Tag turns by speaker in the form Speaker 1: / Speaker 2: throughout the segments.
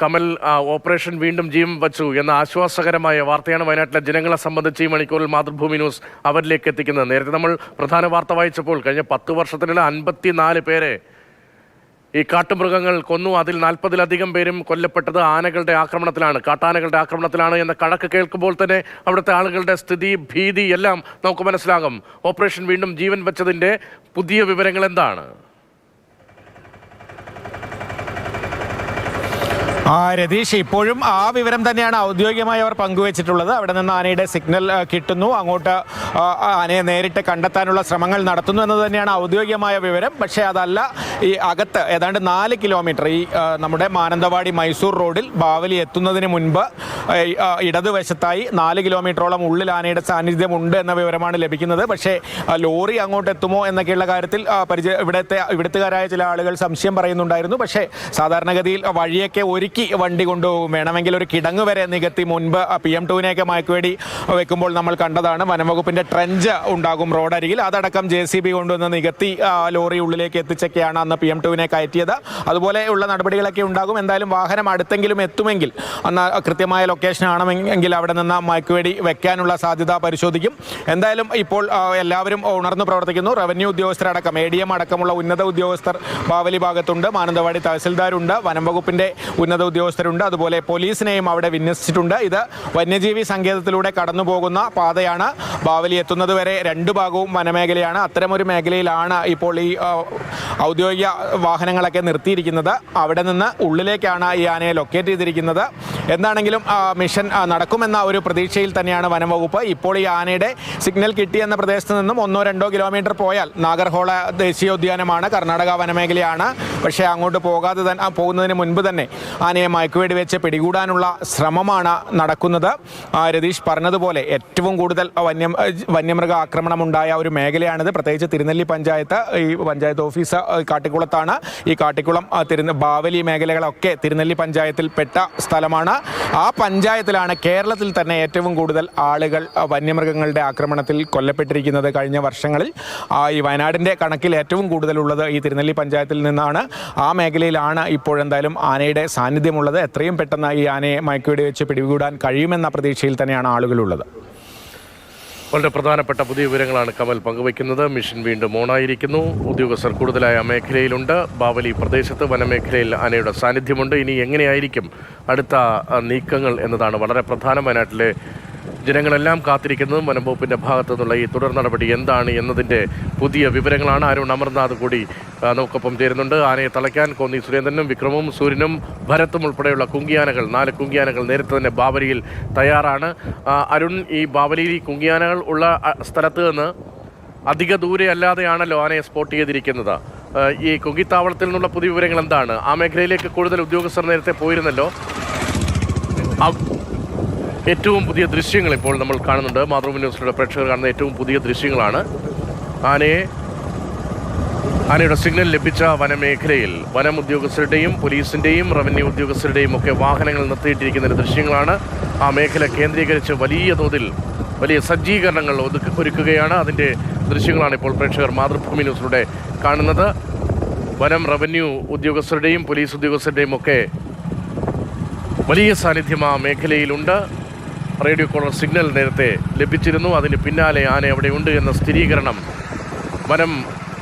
Speaker 1: Kamal operation വീണ്ടും ജീവൻ വച്ചു എന്ന ആശ്വാസകരമായ വാർത്തയാണ് വയനാട്ടിലെ ജനങ്ങളെ സംബന്ധിച്ച് ഈ മണിക്കൂറിൽ മാതൃഭൂമി ന്യൂസ് അവരിലേക്ക് എത്തിക്കുന്നത്. നേരത്തെ നമ്മൾ പ്രധാന വാർത്ത വായിച്ചപ്പോൾ കഴിഞ്ഞ 10 വർഷത്തിനിടെ 54 പേരെ ഈ കാട്ടുമൃഗങ്ങൾ കൊന്നു. അതിൽ 40-ലധികം പേരും കൊല്ലപ്പെട്ടത് ആനകളുടെ ആക്രമണത്തിലാണ്, കാട്ടാനകളുടെ ആക്രമണത്തിലാണ് എന്ന കണക്ക് കേൾക്കുമ്പോൾ തന്നെ അവിടുത്തെ ആളുകളുടെ സ്ഥിതി, ഭീതി എല്ലാം നമുക്ക് മനസ്സിലാകും. ഓപ്പറേഷൻ വീണ്ടും ജീവൻ വച്ചതിൻ്റെ പുതിയ വിവരങ്ങൾ എന്താണ്?
Speaker 2: രതീഷ്, ഇപ്പോഴും ആ വിവരം തന്നെയാണ് ഔദ്യോഗികമായി അവർ പങ്കുവച്ചിട്ടുള്ളത്. അവിടെ നിന്ന് ആനയുടെ സിഗ്നൽ കിട്ടുന്നു, അങ്ങോട്ട് ആനയെ നേരിട്ട് കണ്ടെത്താനുള്ള ശ്രമങ്ങൾ നടത്തുന്നു എന്നത് തന്നെയാണ് ഔദ്യോഗികമായ വിവരം. പക്ഷേ അതല്ല, ഈ അകത്ത് ഏതാണ്ട് 4 കിലോമീറ്റർ ഈ നമ്മുടെ മാനന്തവാടി മൈസൂർ റോഡിൽ ബാവലി എത്തുന്നതിന് മുൻപ് ഇടതുവശത്തായി 4 കിലോമീറ്ററോളം ഉള്ളിൽ ആനയുടെ സാന്നിധ്യം ഉണ്ട് എന്ന വിവരമാണ് ലഭിക്കുന്നത്. പക്ഷേ ലോറി അങ്ങോട്ട് എത്തുമോ എന്നൊക്കെയുള്ള കാര്യത്തിൽ ഇവിടുത്തുകാരായ ചില ആളുകൾ സംശയം പറയുന്നുണ്ടായിരുന്നു. പക്ഷേ സാധാരണഗതിയിൽ വഴിയൊക്കെ ഒരുക്കി വണ്ടി കൊണ്ടുപോകും. വേണമെങ്കിൽ ഒരു കിടങ്ങ് വരെ നികത്തി മുൻപ് PM2-നെയൊക്കെ മയക്കുവേടി വെക്കുമ്പോൾ നമ്മൾ കണ്ടതാണ്. വനംവകുപ്പിന്റെ ട്രെഞ്ച് ഉണ്ടാകും റോഡരികിൽ, അതടക്കം JCB കൊണ്ടുവന്ന് നികത്തി ലോറി ഉള്ളിലേക്ക് എത്തിച്ചൊക്കെയാണ് അന്ന് PM2-നെ കയറ്റിയത്. അതുപോലെയുള്ള നടപടികളൊക്കെ ഉണ്ടാകും. എന്തായാലും വാഹനം അടുത്തെങ്കിലും എത്തുമെങ്കിൽ, അന്ന് കൃത്യമായ ലൊക്കേഷൻ ആണെങ്കിൽ അവിടെ നിന്ന് മയക്കുവേടി വെക്കാനുള്ള സാധ്യത പരിശോധിക്കും. എന്തായാലും ഇപ്പോൾ എല്ലാവരും ഉണർന്നു പ്രവർത്തിക്കുന്നു. റവന്യൂ ഉദ്യോഗസ്ഥരടക്കം ADM അടക്കമുള്ള ഉന്നത ഉദ്യോഗസ്ഥർ ബാവലി ഭാഗത്തുണ്ട്. മാനന്തവാടി തഹസിൽദാരുണ്ട്, വനംവകുപ്പിന്റെ ഉന്നത ഉദ്യോഗസ്ഥരുണ്ട്, അതുപോലെ പോലീസിനെയും അവിടെ വിന്യസിച്ചിട്ടുണ്ട്. ഇത് വന്യജീവി സങ്കേതത്തിലൂടെ കടന്നു പോകുന്ന പാതയാണ്. ബാവലി എത്തുന്നത് വരെ 2 ഭാഗവും വനമേഖലയാണ്. അത്തരമൊരു മേഖലയിലാണ് ഇപ്പോൾ ഈ ഔദ്യോഗിക വാഹനങ്ങളൊക്കെ നിർത്തിയിരിക്കുന്നത്. അവിടെ നിന്ന് ഉള്ളിലേക്കാണ് ഈ ആനയെ ലൊക്കേറ്റ് ചെയ്തിരിക്കുന്നത്. എന്താണെങ്കിലും മിഷൻ നടക്കുമെന്ന ഒരു പ്രതീക്ഷയിൽ തന്നെയാണ് വനംവകുപ്പ്. ഇപ്പോൾ ഈ ആനയുടെ സിഗ്നൽ കിട്ടിയെന്ന പ്രദേശത്ത് നിന്നും 1-2 കിലോമീറ്റർ പോയാൽ നാഗർഹോള ദേശീയോദ്യാനമാണ്, കർണാടക വനമേഖലയാണ്. പക്ഷേ അങ്ങോട്ട് പോകുന്നതിന് മുൻപ് തന്നെ ആനയെ മയക്കുവെടി വെച്ച് പിടികൂടാനുള്ള ശ്രമമാണ് നടക്കുന്നത്. രതീഷ് പറഞ്ഞതുപോലെ ഏറ്റവും കൂടുതൽ വന്യമൃഗ ആക്രമണമുണ്ടായ ഒരു മേഖലയാണിത്. പ്രത്യേകിച്ച് തിരുനെല്ലി പഞ്ചായത്ത്, ഈ പഞ്ചായത്ത് ഓഫീസ് കാട്ടിക്കുളത്താണ്. ഈ കാട്ടിക്കുളം ബാവലി മേഖലകളൊക്കെ തിരുനെല്ലി പഞ്ചായത്തിൽ പെട്ട സ്ഥലമാണ്. ആ പഞ്ചായത്തിലാണ് കേരളത്തിൽ തന്നെ ഏറ്റവും കൂടുതൽ ആളുകൾ വന്യമൃഗങ്ങളുടെ ആക്രമണത്തിൽ കൊല്ലപ്പെട്ടിരിക്കുന്നത് കഴിഞ്ഞ വർഷങ്ങളിൽ. ഈ വയനാടിൻ്റെ കണക്കിൽ ഏറ്റവും കൂടുതലുള്ളത് ഈ തിരുനെല്ലി പഞ്ചായത്തിൽ നിന്നാണ്. ആ മേഖലയിലാണ് ഇപ്പോഴെന്തായാലും ആനയുടെ സാന്നിധ്യമുള്ളത്. എത്രയും പെട്ടെന്ന് ഈ ആനയെ മയക്കുവെടി വെച്ച് പിടികൂടാൻ കഴിയുമെന്ന പ്രതീക്ഷയിൽ തന്നെയാണ് ആളുകളുള്ളത്.
Speaker 1: വളരെ പ്രധാനപ്പെട്ട പുതിയ വിവരങ്ങളാണ് കമൽ പങ്കുവയ്ക്കുന്നത്. മിഷൻ വീണ്ടും ഓണായിരിക്കുന്നു. ഉദ്യോഗസ്ഥർ കൂടുതലായ മേഖലയിലുണ്ട്. ബാവലി പ്രദേശത്ത് വനമേഖലയിൽ ആനയുടെ സാന്നിധ്യമുണ്ട്. ഇനി എങ്ങനെയായിരിക്കും അടുത്ത നീക്കങ്ങൾ എന്നതാണ് വളരെ പ്രധാനം. വയനാട്ടിലെ ജനങ്ങളെല്ലാം കാത്തിരിക്കുന്നതും വനംവകുപ്പിൻ്റെ ഭാഗത്തു നിന്നുള്ള ഈ തുടർ നടപടി എന്താണ് എന്നതിൻ്റെ പുതിയ വിവരങ്ങളാണ്. അരുൺ അമർനാഥ് കൂടി നമുക്കൊപ്പം ചേരുന്നുണ്ട്. ആനയെ തളയ്ക്കാൻ കോന്നി സുരേന്ദ്രനും വിക്രമും സൂര്യനും ഭരത്തും ഉൾപ്പെടെയുള്ള കുങ്കിയാനകൾ, 4 കുങ്കിയാനകൾ നേരത്തെ തന്നെ ബാവലിയിൽ തയ്യാറാണ്. അരുൺ, ഈ ബാവലിയിൽ ഈ കുങ്കിയാനകൾ ഉള്ള സ്ഥലത്ത് നിന്ന് അധിക ദൂരെ അല്ലാതെയാണല്ലോ ആനയെ സ്പോട്ട് ചെയ്തിരിക്കുന്നത്. ഈ കുങ്കിത്താവളത്തിൽ നിന്നുള്ള പുതിയ വിവരങ്ങൾ എന്താണ്? ആ മേഖലയിലേക്ക് കൂടുതൽ ഉദ്യോഗസ്ഥർ നേരത്തെ പോയിരുന്നല്ലോ. ഏറ്റവും പുതിയ ദൃശ്യങ്ങൾ ഇപ്പോൾ നമ്മൾ കാണുന്നുണ്ട്. മാതൃഭൂമി ന്യൂസിലൂടെ പ്രേക്ഷകർ കാണുന്ന ഏറ്റവും പുതിയ ദൃശ്യങ്ങളാണ്. ആനയുടെ സിഗ്നൽ ലഭിച്ച വനമേഖലയിൽ വനം ഉദ്യോഗസ്ഥരുടെയും പോലീസിൻ്റെയും റവന്യൂ ഉദ്യോഗസ്ഥരുടെയും ഒക്കെ വാഹനങ്ങൾ നിർത്തിയിട്ടിരിക്കുന്ന ദൃശ്യങ്ങളാണ്. ആ മേഖല കേന്ദ്രീകരിച്ച് വലിയ തോതിൽ വലിയ സജ്ജീകരണങ്ങൾ ഒരുക്കുകയാണ്. അതിൻ്റെ ദൃശ്യങ്ങളാണ് ഇപ്പോൾ പ്രേക്ഷകർ മാതൃഭൂമി ന്യൂസിലൂടെ കാണുന്നത്. വനം, റവന്യൂ ഉദ്യോഗസ്ഥരുടെയും പോലീസ് ഉദ്യോഗസ്ഥരുടെയും ഒക്കെ വലിയ സാന്നിധ്യം ആ മേഖലയിലുണ്ട്. റേഡിയോ കോളർ സിഗ്നൽ നേരത്തെ ലഭിച്ചിരുന്നു. അതിന് പിന്നാലെ ആന അവിടെയുണ്ട് എന്ന സ്ഥിരീകരണം വനം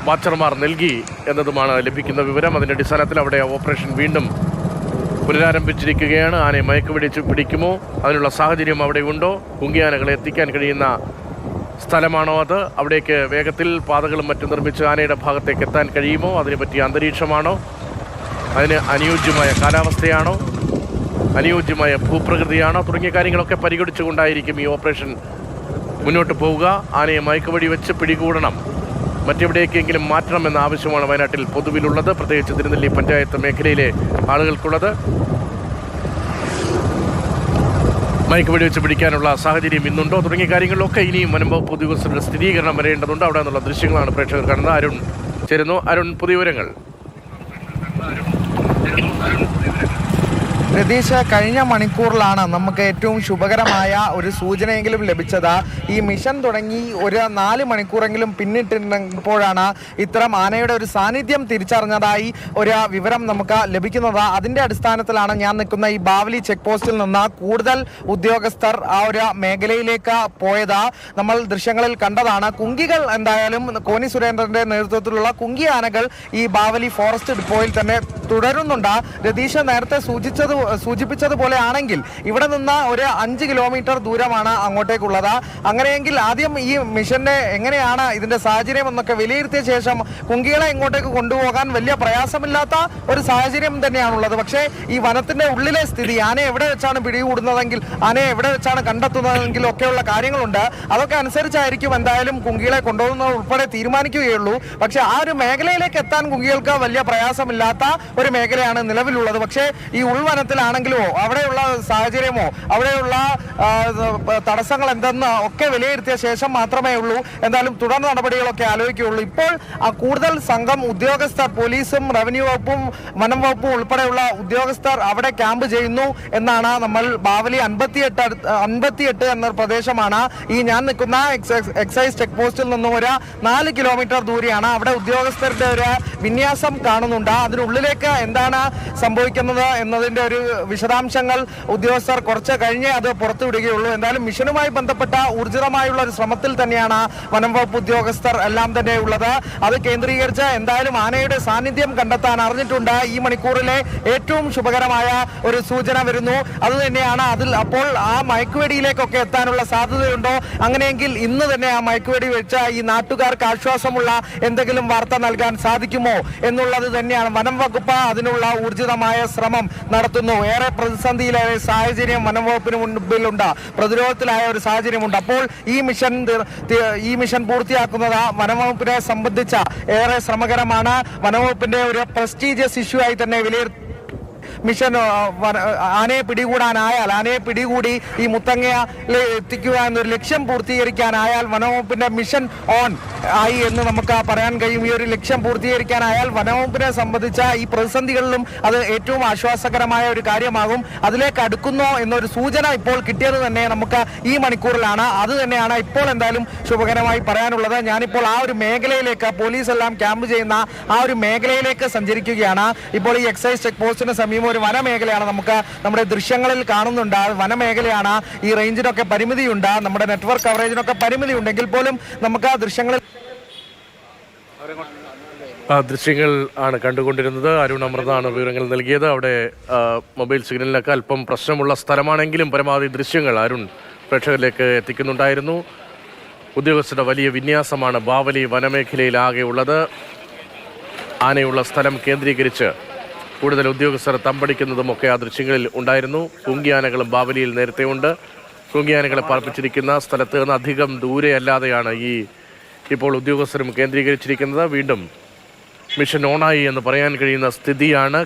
Speaker 1: വാച്ചർമാർ നൽകി എന്നതുമാണ് ലഭിക്കുന്ന വിവരം. അതിൻ്റെ അടിസ്ഥാനത്തിൽ അവിടെ ഓപ്പറേഷൻ വീണ്ടും പുനരാരംഭിച്ചിരിക്കുകയാണ്. ആനയെ മയക്കുപിടിച്ച് പിടിക്കുമോ, അതിനുള്ള സാഹചര്യം അവിടെ ഉണ്ടോ, കുങ്കിയാനകളെ എത്തിക്കാൻ കഴിയുന്ന സ്ഥലമാണോ അത്, അവിടേക്ക് വേഗത്തിൽ പാതകളും മറ്റും നിർമ്മിച്ച് ആനയുടെ ഭാഗത്തേക്ക് എത്താൻ കഴിയുമോ, അതിനെ പറ്റിയ അന്തരീക്ഷമാണോ, അതിന് അനുയോജ്യമായ കാലാവസ്ഥയാണോ, അനുയോജ്യമായ ഭൂപ്രകൃതിയാണോ തുടങ്ങിയ കാര്യങ്ങളൊക്കെ പരിഗണിച്ചുകൊണ്ടായിരിക്കും ഈ ഓപ്പറേഷൻ മുന്നോട്ട് പോവുക. ആനയെ മയക്കുവെടി വെച്ച് പിടികൂടണം, മറ്റെവിടേക്കെങ്കിലും മാറ്റണമെന്ന ആവശ്യമാണ് വയനാട്ടിൽ പൊതുവിലുള്ളത്. പ്രത്യേകിച്ച് തിരുനെല്ലി പഞ്ചായത്ത് മേഖലയിലെ ആളുകൾക്കുള്ളത്. മയക്കുവെടി വെച്ച് പിടിക്കാനുള്ള സാഹചര്യം ഇന്നുണ്ടോ തുടങ്ങിയ കാര്യങ്ങളിലൊക്കെ ഇനിയും വനംവകുപ്പ് ഉദ്യോഗസ്ഥരുടെ സ്ഥിരീകരണം വരേണ്ടതുണ്ട്. അവിടെ നിന്നുള്ള ദൃശ്യങ്ങളാണ് പ്രേക്ഷകർ കാണുന്നത്. അരുൺ ചേരുന്നു. അരുൺ, പുതിയ വിവരങ്ങൾ.
Speaker 3: രതീഷ്, കഴിഞ്ഞ മണിക്കൂറിലാണ് നമുക്ക് ഏറ്റവും ശുഭകരമായ ഒരു സൂചനയെങ്കിലും ലഭിച്ചത്. ഈ മിഷൻ തുടങ്ങി ഒരു 4 മണിക്കൂറെങ്കിലും പിന്നിട്ടിപ്പോഴാണ് ഇത്തരം ആനയുടെ ഒരു സാന്നിധ്യം തിരിച്ചറിഞ്ഞതായി ഒരു വിവരം നമുക്ക് ലഭിക്കുന്നത്. അതിൻ്റെ അടിസ്ഥാനത്തിലാണ് ഞാൻ നിൽക്കുന്ന ഈ ബാവലി ചെക്ക് പോസ്റ്റിൽ നിന്ന് കൂടുതൽ ഉദ്യോഗസ്ഥർ ആ ഒരു മേഖലയിലേക്ക് പോയത്. നമ്മൾ ദൃശ്യങ്ങളിൽ കണ്ടതാണ്. കുങ്കികൾ എന്തായാലും കോന്നി സുരേന്ദ്രന്റെ നേതൃത്വത്തിലുള്ള കുങ്കി ആനകൾ ഈ ബാവലി ഫോറസ്റ്റ് ഡിപ്പോയിൽ തന്നെ തുടരുന്നുണ്ട്. രതീഷ് നേരത്തെ സൂചിപ്പിച്ചതുപോലെ ആണെങ്കിൽ ഇവിടെ നിന്ന് ഒരു 5 കിലോമീറ്റർ ദൂരമാണ് അങ്ങോട്ടേക്കുള്ളത്. അങ്ങനെയെങ്കിൽ ആദ്യം ഈ മിഷന്റെ എങ്ങനെയാണ് ഇതിന്റെ സാഹചര്യം എന്നൊക്കെ വിലയിരുത്തിയ ശേഷം കുങ്കികളെ ഇങ്ങോട്ടേക്ക് കൊണ്ടുപോകാൻ വലിയ പ്രയാസമില്ലാത്ത ഒരു സാഹചര്യം തന്നെയാണുള്ളത്. പക്ഷേ ഈ വനത്തിന്റെ ഉള്ളിലെ സ്ഥിതി, ആനയെ എവിടെ വെച്ചാണ് പിടികൂടുന്നതെങ്കിൽ, ആനയെ എവിടെ വെച്ചാണ് കണ്ടെത്തുന്നതെങ്കിൽ ഒക്കെയുള്ള കാര്യങ്ങളുണ്ട്. അതൊക്കെ അനുസരിച്ചായിരിക്കും എന്തായാലും കുങ്കികളെ കൊണ്ടുപോകുന്നത് ഉൾപ്പെടെ തീരുമാനിക്കുകയുള്ളൂ. പക്ഷെ ആ ഒരു മേഖലയിലേക്ക് എത്താൻ കുങ്കികൾക്ക് വലിയ പ്രയാസമില്ലാത്ത ഒരു മേഖലയാണ് നിലവിലുള്ളത്. പക്ഷേ ഈ ഉൾവനത്തിലാണെങ്കിലോ അവിടെയുള്ള സാഹചര്യമോ അവിടെയുള്ള തടസ്സങ്ങൾ എന്തെന്ന് ഒക്കെ വിലയിരുത്തിയ ശേഷം മാത്രമേ ഉള്ളൂ എന്തായാലും തുടർ നടപടികളൊക്കെ ആലോചിക്കുകയുള്ളൂ. ഇപ്പോൾ കൂടുതൽ സംഘം ഉദ്യോഗസ്ഥർ, പോലീസും റവന്യൂ വകുപ്പും വനം വകുപ്പും ഉൾപ്പെടെയുള്ള ഉദ്യോഗസ്ഥർ അവിടെ ക്യാമ്പ് ചെയ്യുന്നു എന്നാണ് നമ്മൾ ബാവലി 58 എന്ന പ്രദേശമാണ് ഈ ഞാൻ നിൽക്കുന്ന എക്സൈസ് ചെക്ക് പോസ്റ്റിൽ നിന്നും ഒരു 4 കിലോമീറ്റർ ദൂരെയാണ്. അവിടെ ഉദ്യോഗസ്ഥരുടെ ഒരു വിന്യാസം കാണുന്നുണ്ട്. അതിനുള്ളിലേക്ക് എന്താണ് സംഭവിക്കുന്നത് എന്നതിന്റെ ഒരു വിശദാംശങ്ങൾ ഉദ്യോഗസ്ഥർ കുറച്ച് കഴിഞ്ഞേ അത് പുറത്തുവിടുകയുള്ളൂ. എന്തായാലും മിഷനുമായി ബന്ധപ്പെട്ട ഊർജിതമായുള്ള ഒരു ശ്രമത്തിൽ തന്നെയാണ് വനം വകുപ്പ് ഉദ്യോഗസ്ഥർ എല്ലാം തന്നെ ഉള്ളത്. അത് കേന്ദ്രീകരിച്ച് എന്തായാലും ആനയുടെ സാന്നിധ്യം കണ്ടെത്താൻ അറിഞ്ഞിട്ടുണ്ട്. ഈ മണിക്കൂറിലെ ഏറ്റവും ശുഭകരമായ ഒരു സൂചന വരുന്നു. അത് തന്നെയാണ് അതിൽ. അപ്പോൾ ആ മയക്കുവെടിയിലേക്കൊക്കെ എത്താനുള്ള സാധ്യതയുണ്ടോ? അങ്ങനെയെങ്കിൽ ഇന്ന് തന്നെ ആ മയക്കുവെടി വെച്ച് ഈ നാട്ടുകാർക്ക് ആശ്വാസമുള്ള എന്തെങ്കിലും വാർത്ത നൽകാൻ സാധിക്കുമോ എന്നുള്ളത് തന്നെയാണ്. വനം വകുപ്പ് അതിനുള്ള ഊർജിതമായ ശ്രമം നടത്തുന്നു. ഏറെ പ്രതിസന്ധിയിലായ സാഹചര്യം വനം വകുപ്പിന് മുൻപിലുണ്ട്. പ്രതിരോധത്തിലായ ഒരു സാഹചര്യമുണ്ട്. അപ്പോൾ ഈ മിഷൻ പൂർത്തിയാക്കുന്നത് വനം വകുപ്പിനെ സംബന്ധിച്ച ഏറെ ശ്രമകരമാണ്. വനംവകുപ്പിന്റെ ഒരു പ്രസ്റ്റീജിയസ് ഇഷ്യൂ ആയി തന്നെ വിലയിരുത്തി മിഷൻ ആനയെ പിടികൂടാനായാൽ, ആനയെ പിടികൂടി ഈ മുത്തങ്ങയിൽ എത്തിക്കുക എന്നൊരു ലക്ഷ്യം പൂർത്തീകരിക്കാനായാൽ വനംവകുപ്പിന്റെ മിഷൻ ഓൺ ആയി എന്ന് നമുക്ക് പറയാൻ കഴിയും. ഈ ഒരു ലക്ഷ്യം പൂർത്തീകരിക്കാനായാൽ വനംവകുപ്പിനെ സംബന്ധിച്ച ഈ പ്രതിസന്ധികളിലും അത് ഏറ്റവും ആശ്വാസകരമായ ഒരു കാര്യമാകും. അതിലേക്ക് അടുക്കുന്നോ എന്നൊരു സൂചന ഇപ്പോൾ കിട്ടിയത് തന്നെ നമുക്ക് ഈ മണിക്കൂറിലാണ്. അത് തന്നെയാണ് ഇപ്പോൾ എന്തായാലും ശുഭകരമായി പറയാനുള്ളത്. ഞാനിപ്പോൾ ആ ഒരു മേഖലയിലേക്ക്, പോലീസ് എല്ലാം ക്യാമ്പ് ചെയ്യുന്ന ആ ഒരു മേഖലയിലേക്ക് സഞ്ചരിക്കുകയാണ്. ഇപ്പോൾ ഈ എക്സൈസ് ചെക്ക് പോസ്റ്റിന് സമീപം ഒരു വനമേഖലയാണ്. നമുക്ക് നമ്മുടെ ദൃശ്യങ്ങളിൽ കാണുന്നുണ്ട്. വനമേഖലയാണ്. ഈ റേഞ്ചിനൊക്കെ പരിമിതിയുണ്ട്, നമ്മുടെ നെറ്റ്വർക്ക് കവറേജിനൊക്കെ പരിമിതി ഉണ്ടെങ്കിൽ പോലും നമുക്ക് ആ ദൃശ്യങ്ങളിൽ
Speaker 1: ദൃശ്യങ്ങൾ ആണ് കണ്ടുകൊണ്ടിരുന്നത്. അരുൺ അമൃതാണ് വിവരങ്ങൾ നൽകിയത്. അവിടെ മൊബൈൽ സിഗ്നലിനൊക്കെ അല്പം പ്രശ്നമുള്ള സ്ഥലമാണെങ്കിലും പരമാവധി ദൃശ്യങ്ങൾ അരുൺ പ്രേക്ഷകരിലേക്ക് എത്തിക്കുന്നുണ്ടായിരുന്നു. ഉദ്യോഗസ്ഥരുടെ വലിയ വിന്യാസമാണ് ബാവലി വനമേഖലയിലാകെ ഉള്ളത്. ആനയുള്ള സ്ഥലം കേന്ദ്രീകരിച്ച് കൂടുതൽ ഉദ്യോഗസ്ഥർ തമ്പടിക്കുന്നതുമൊക്കെ ആ ദൃശ്യങ്ങളിൽ ഉണ്ടായിരുന്നു. കുങ്കിയാനകളും ബാവലിയിൽ നേരത്തെ ഉണ്ട്. കുങ്കിയാനകളെ പാർപ്പിച്ചിരിക്കുന്ന സ്ഥലത്ത് നിന്ന് അധികം ദൂരെ അല്ലാതെയാണ് ഇപ്പോൾ ഉദ്യോഗസ്ഥരും കേന്ദ്രീകരിച്ചിരിക്കുന്നത്. വീണ്ടും മിഷൻ ഓണായി എന്ന് പറയാൻ കഴിയുന്ന സ്ഥിതിയാണ്.